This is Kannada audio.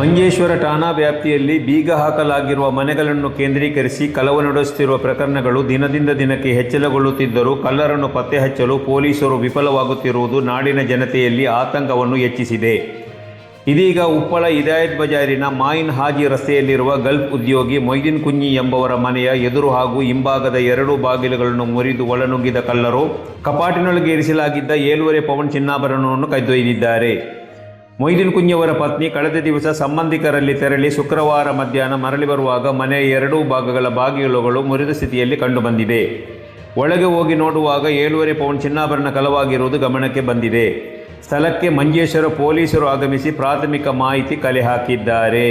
ಮಂಜೇಶ್ವರ ಠಾಣಾ ವ್ಯಾಪ್ತಿಯಲ್ಲಿ ಬೀಗ ಹಾಕಲಾಗಿರುವ ಮನೆಗಳನ್ನು ಕೇಂದ್ರೀಕರಿಸಿ ಕಳವು ನಡೆಸುತ್ತಿರುವ ಪ್ರಕರಣಗಳು ದಿನದಿಂದ ದಿನಕ್ಕೆ ಹೆಚ್ಚಳಗೊಳ್ಳುತ್ತಿದ್ದರೂ ಕಳ್ಳರನ್ನು ಪತ್ತೆ ಹಚ್ಚಲು ಪೊಲೀಸರು ವಿಫಲವಾಗುತ್ತಿರುವುದು ನಾಡಿನ ಜನತೆಯಲ್ಲಿ ಆತಂಕವನ್ನು ಹೆಚ್ಚಿಸಿದೆ. ಇದೀಗ ಉಪ್ಪಳ ಹಿದಾಯತ್ ಬಜಾರಿನ ಮಾಯಿನ್ ಹಾಜಿ ರಸ್ತೆಯಲ್ಲಿರುವ ಗಲ್ಫ್ ಉದ್ಯೋಗಿ ಮೊಯ್ದೀನ್ ಕುಂಞಿ ಎಂಬವರ ಮನೆಯ ಎದುರು ಹಾಗೂ ಹಿಂಭಾಗದ 2 ಬಾಗಿಲುಗಳನ್ನು ಮುರಿದು ಒಳನುಗ್ಗಿದ ಕಳ್ಳರು ಕಪಾಟಿನೊಳಗೆ ಇರಿಸಲಾಗಿದ್ದ 7.5 ಪೌಂಡ್ ಚಿನ್ನಾಭರಣವನ್ನು ಕದ್ದೊಯ್ದಿದ್ದಾರೆ. ಮೊಯ್ದೀನ್ ಕುಂಞಿಯವರ ಪತ್ನಿ ಕಳೆದ ದಿವಸ ಸಂಬಂಧಿಕರಲ್ಲಿ ತೆರಳಿ ಶುಕ್ರವಾರ ಮಧ್ಯಾಹ್ನ ಮರಳಿ ಬರುವಾಗ ಮನೆಯ 2 ಭಾಗಗಳ ಬಾಗಿಲುಗಳು ಮುರಿದ ಸ್ಥಿತಿಯಲ್ಲಿ ಕಂಡುಬಂದಿದೆ. ಒಳಗೆ ಹೋಗಿ ನೋಡುವಾಗ 7.5 ಪೌಂಡ್ ಚಿನ್ನಾಭರಣ ಕಳವಾಗಿರುವುದು ಗಮನಕ್ಕೆ ಬಂದಿದೆ. ಸ್ಥಳಕ್ಕೆ ಮಂಜೇಶ್ವರ ಪೊಲೀಸರು ಆಗಮಿಸಿ ಪ್ರಾಥಮಿಕ ಮಾಹಿತಿ ಕಲೆ ಹಾಕಿದ್ದಾರೆ.